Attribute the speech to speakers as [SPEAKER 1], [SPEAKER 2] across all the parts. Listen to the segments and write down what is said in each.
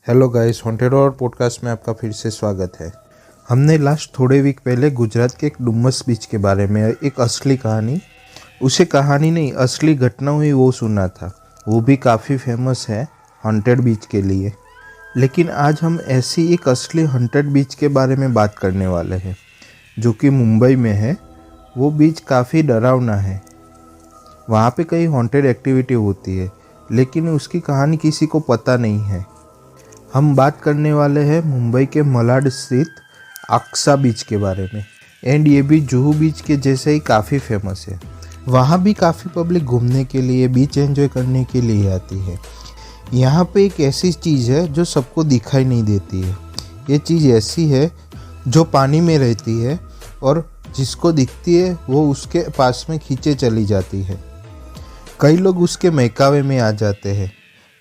[SPEAKER 1] Hello guys, haunted horror podcast में आपका फिर से स्वागत है। हमने लास्ट थोड़े वीक पहले गुजरात के एक डुमस बीच के बारे में एक असली कहानी, उसे कहानी नहीं असली घटना हुई वो सुना था। वो भी काफ़ी फेमस है हॉन्टेड बीच के लिए। लेकिन आज हम ऐसी एक असली हॉन्टेड बीच के बारे में बात करने वाले हैं जो कि मुंबई में है। वो बीच काफ़ी डरावना है। वहाँ पे कई हॉन्टेड एक्टिविटी होती है लेकिन उसकी कहानी किसी को पता नहीं है। हम बात करने वाले हैं मुंबई के मलाड स्थित अक्सा बीच के बारे में। एंड ये भी जुहू बीच के जैसे ही काफ़ी फेमस है। वहाँ भी काफ़ी पब्लिक घूमने के लिए, बीच एंजॉय करने के लिए आती है। यहाँ पे एक ऐसी चीज़ है जो सबको दिखाई नहीं देती है। ये चीज़ ऐसी है जो पानी में रहती है और जिसको दिखती है वो उसके पास में खींचे चली जाती है। कई लोग उसके महकावे में आ जाते हैं।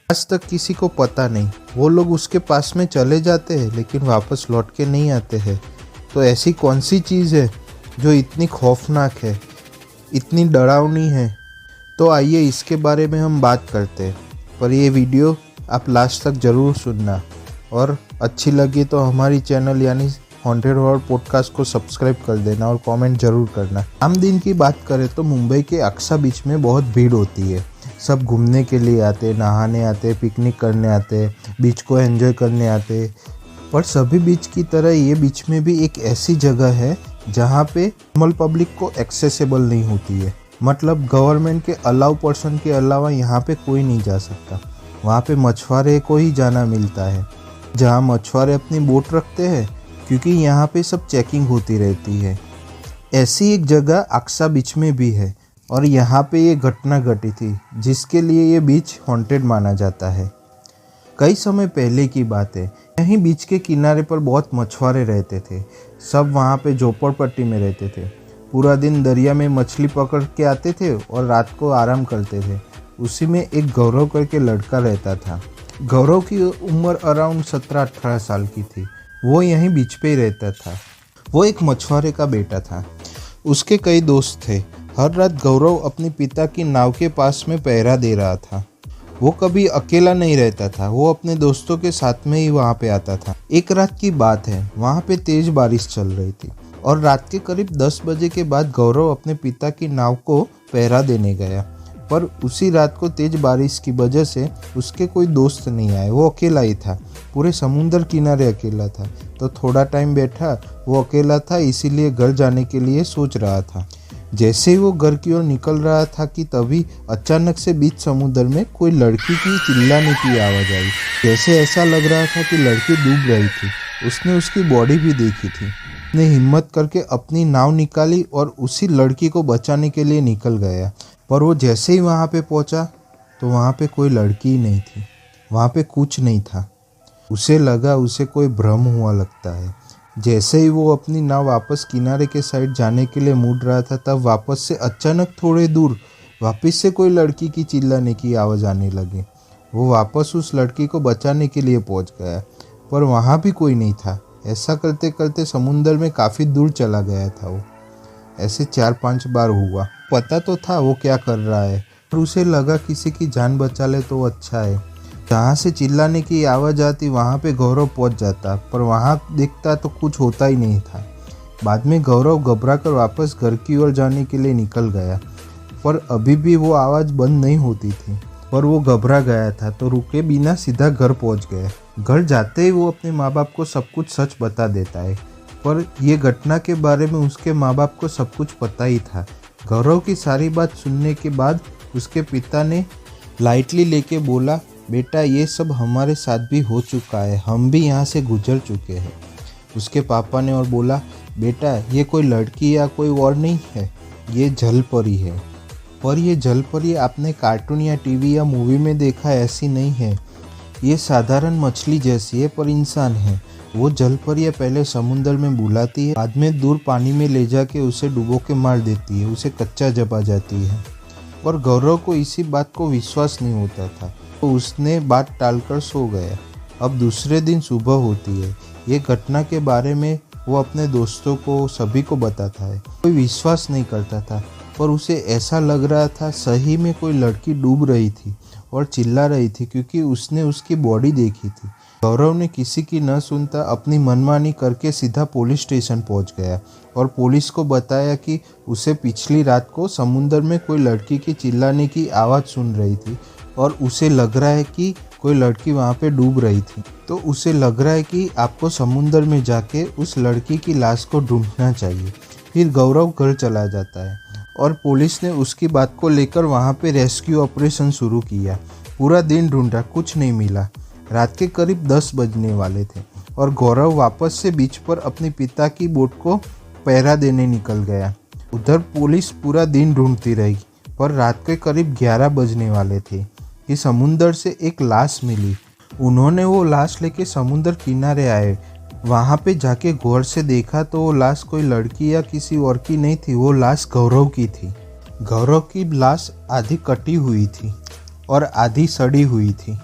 [SPEAKER 1] आज तक किसी को पता नहीं। वो लोग उसके पास में चले जाते हैं लेकिन वापस लौट के नहीं आते हैं। तो ऐसी कौन सी चीज़ है जो इतनी खौफनाक है, इतनी डरावनी है? तो आइए इसके बारे में हम बात करते हैं। पर ये वीडियो आप लास्ट तक ज़रूर सुनना और अच्छी लगी तो हमारी चैनल यानी हॉन्टेड हॉरर पॉडकास्ट को सब्सक्राइब कर देना और कमेंट ज़रूर करना। आम दिन की बात करें तो मुंबई के अक्सा बीच में बहुत भीड़ होती है। सब घूमने के लिए आते, नहाने आते, पिकनिक करने आते, बीच को एंजॉय करने आते। पर सभी बीच की तरह ये बीच में भी एक ऐसी जगह है जहाँ पे नॉर्मल पब्लिक को एक्सेसिबल नहीं होती है। मतलब गवर्नमेंट के अलाउ पर्सन के अलावा यहाँ पे कोई नहीं जा सकता। वहाँ पे मछुआरे को ही जाना मिलता है, जहाँ मछुआरे अपनी बोट रखते हैं क्योंकि यहाँ पे सब चेकिंग होती रहती है। ऐसी एक जगह अक्सा बीच में भी है और यहाँ पे ये घटना घटी थी जिसके लिए ये बीच हॉन्टेड माना जाता है। कई समय पहले की बात है। यहीं बीच के किनारे पर बहुत मछुआरे रहते थे। सब वहाँ पे झोपड़पट्टी में रहते थे। पूरा दिन दरिया में मछली पकड़ के आते थे और रात को आराम करते थे। उसी में एक गौरव करके लड़का रहता था। गौरव की उम्र अराउंड 17-18 साल की थी। वो यहीं बीच पे ही रहता था। वो एक मछुआरे का बेटा था। उसके कई दोस्त थे। हर रात गौरव अपने पिता की नाव के पास में पहरा दे रहा था। वो कभी अकेला नहीं रहता था, वो अपने दोस्तों के साथ में ही वहाँ पे आता था। एक रात की बात है, वहाँ पे तेज बारिश चल रही थी और रात के करीब 10 बजे के बाद गौरव अपने पिता की नाव को पहरा देने गया। पर उसी रात को तेज बारिश की वजह से उसके कोई दोस्त नहीं आए। वो अकेला ही था, पूरे समुद्र किनारे अकेला था। तो थोड़ा टाइम बैठा, वो अकेला था इसीलिए घर जाने के लिए सोच रहा था। जैसे ही वो घर की ओर निकल रहा था कि तभी अचानक से बीच समुद्र में कोई लड़की की चिल्लाने की आवाज़ आई। जैसे ऐसा लग रहा था कि लड़की डूब रही थी। उसने उसकी बॉडी भी देखी थी। उसने हिम्मत करके अपनी नाव निकाली और उसी लड़की को बचाने के लिए निकल गया। पर वो जैसे ही वहाँ पे पहुँचा तो वहाँ पे कोई लड़की ही नहीं थी। वहाँ पे कुछ नहीं था। उसे लगा उसे कोई भ्रम हुआ लगता है। जैसे ही वो अपनी नाव वापस किनारे के साइड जाने के लिए मुड़ रहा था तब वापस से अचानक थोड़े दूर वापस से कोई लड़की की चिल्लाने की आवाज़ आने लगी। वो वापस उस लड़की को बचाने के लिए पहुंच गया पर वहाँ भी कोई नहीं था। ऐसा करते करते समुंदर में काफ़ी दूर चला गया था। वो ऐसे 4-5 बार हुआ। पता तो था वो क्या कर रहा है और उसे लगा किसी की जान बचा ले तो अच्छा है। जहाँ से चिल्लाने की आवाज़ आती वहाँ पे गौरव पहुँच जाता पर वहाँ देखता तो कुछ होता ही नहीं था। बाद में गौरव घबरा कर वापस घर की ओर जाने के लिए निकल गया पर अभी भी वो आवाज़ बंद नहीं होती थी। पर वो घबरा गया था तो रुके बिना सीधा घर पहुँच गया। घर जाते ही वो अपने माँ बाप को सब कुछ सच बता देता है। पर ये घटना के बारे में उसके माँ बाप को सब कुछ पता ही था। गौरव की सारी बात सुनने के बाद उसके पिता ने लाइटली लेके बोला, बेटा ये सब हमारे साथ भी हो चुका है, हम भी यहाँ से गुजर चुके हैं। उसके पापा ने और बोला, बेटा ये कोई लड़की या कोई और नहीं है, ये जल परी है। पर ये जल परी आपने कार्टून या टीवी या मूवी में देखा ऐसी नहीं है। ये साधारण मछली जैसी है पर इंसान है। वो जल परियाँ पहले समुद्र में बुलाती है, बाद में दूर पानी में ले जाके उसे डुबो के मार देती है, उसे कच्चा चबा जाती है। पर गौरव को इसी बात को विश्वास नहीं होता था तो उसने बात टालकर सो गया। अब दूसरे दिन सुबह होती है। ये घटना के बारे में वो अपने दोस्तों को सभी को बताता है। कोई विश्वास नहीं करता था पर उसे ऐसा लग रहा था सही में कोई लड़की डूब रही थी और चिल्ला रही थी क्योंकि उसने उसकी बॉडी देखी थी। गौरव ने किसी की न सुनता अपनी मनमानी करके सीधा पुलिस स्टेशन पहुंच गया और पुलिस को बताया कि उसे पिछली रात को समुंदर में कोई लड़की की चिल्लाने की आवाज़ सुन रही थी और उसे लग रहा है कि कोई लड़की वहाँ पे डूब रही थी। तो उसे लग रहा है कि आपको समुंदर में जाके उस लड़की की लाश को ढूंढना चाहिए। फिर गौरव घर चला जाता है और पुलिस ने उसकी बात को लेकर वहाँ पे रेस्क्यू ऑपरेशन शुरू किया। पूरा दिन ढूंढा, कुछ नहीं मिला। रात के करीब 10 बजने वाले थे और गौरव वापस से बीच पर अपने पिता की बोट को पहरा देने निकल गया। उधर पुलिस पूरा दिन ढूंढती रही, पर रात के करीब 11 बजने वाले थे कि समुंदर से एक लाश मिली। उन्होंने वो लाश लेके समुंदर किनारे आए। वहाँ पे जाके गौर से देखा तो वो लाश कोई लड़की या किसी और की नहीं थी, वो लाश गौरव की थी। गौरव की लाश आधी कटी हुई थी और आधी सड़ी हुई थी।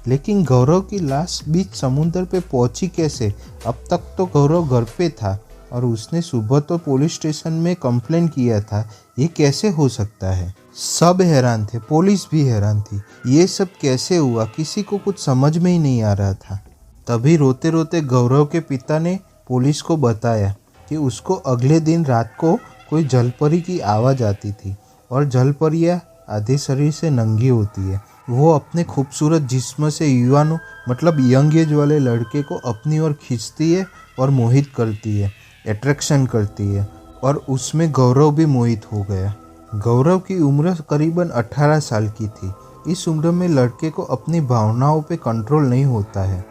[SPEAKER 1] लेकिन गौरव की लाश बीच समुंदर पे पहुंची कैसे? अब तक तो गौरव घर पे था और उसने सुबह तो पुलिस स्टेशन में कंप्लेन किया था। ये कैसे हो सकता है? सब हैरान थे, पुलिस भी हैरान थी। ये सब कैसे हुआ? किसी को कुछ समझ में ही नहीं आ रहा था। तभी रोते रोते गौरव के पिता ने पुलिस को बताया कि उसको अगले दिन रात को कोई जलपरी की आवाज़ आती थी और जलपरियाँ आधे शरीर से नंगी होती है। वो अपने खूबसूरत जिस्म से युवानों मतलब यंग एज वाले लड़के को अपनी ओर खींचती है और मोहित करती है, अट्रैक्शन करती है, और उसमें गौरव भी मोहित हो गया। गौरव की उम्र करीबन 18 साल की थी। इस उम्र में लड़के को अपनी भावनाओं पे कंट्रोल नहीं होता है।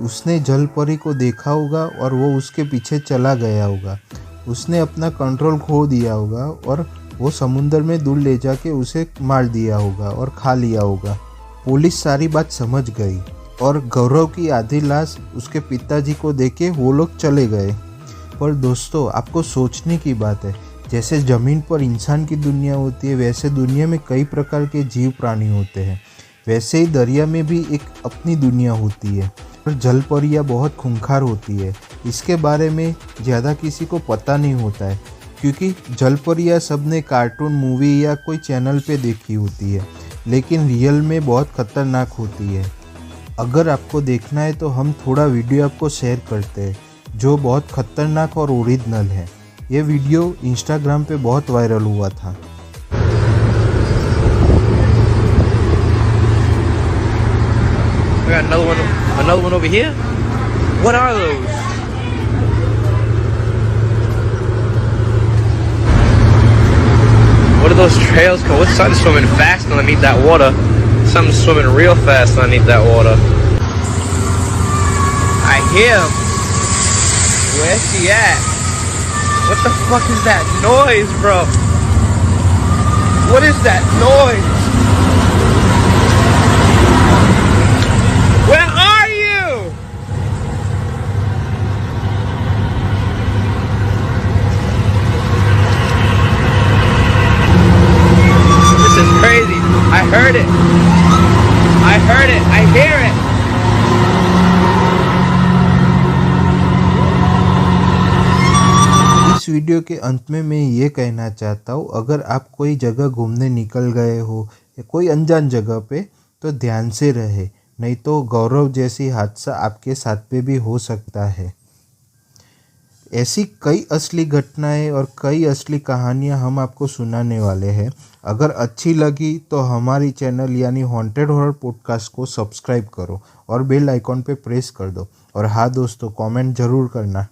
[SPEAKER 1] उसने जलपरी को देखा होगा और वो उसके पीछे चला गया होगा। उसने अपना कंट्रोल खो दिया होगा और वो समुंदर में दूर ले जाके उसे मार दिया होगा और खा लिया होगा। पुलिस सारी बात समझ गई और गौरव की आधी लाश उसके पिताजी को देके वो लोग चले गए। पर दोस्तों, आपको सोचने की बात है, जैसे ज़मीन पर इंसान की दुनिया होती है, वैसे दुनिया में कई प्रकार के जीव प्राणी होते हैं। वैसे ही दरिया में भी एक अपनी दुनिया होती है और जलपरियाँ बहुत खूंखार होती है। इसके बारे में ज़्यादा किसी को पता नहीं होता है, क्योंकि जलपरियाँ सबने कार्टून, मूवी या कोई चैनल पे देखी होती है, लेकिन रियल में बहुत ख़तरनाक होती है। अगर आपको देखना है तो हम थोड़ा वीडियो आपको शेयर करते हैं जो बहुत ख़तरनाक और ओरिजिनल है। ये वीडियो इंस्टाग्राम पे बहुत वायरल हुआ था।
[SPEAKER 2] We got another one over here. What are those? What are those trails called? What's something swimming fast and I need that water? Something swimming real fast and I need that water. I hear him. Where's he at? What the fuck is that noise, bro? What is that noise? Where are you? This is crazy. I heard it. I heard it. I hear it.
[SPEAKER 1] इस video के अंत में मैं ये कहना चाहता हूँ, अगर आप कोई जगह घूमने निकल गए हो या कोई अनजान जगह पे, तो ध्यान से रहे, नहीं तो गौरव जैसी हादसा आपके साथ पे भी हो सकता है। ऐसी कई असली घटनाएं और कई असली कहानियां हम आपको सुनाने वाले हैं। अगर अच्छी लगी तो हमारी चैनल यानी हॉन्टेड हॉरर पॉडकास्ट को सब्सक्राइब करो और बेल आइकॉन पे प्रेस कर दो। और हाँ दोस्तों, कमेंट ज़रूर करना।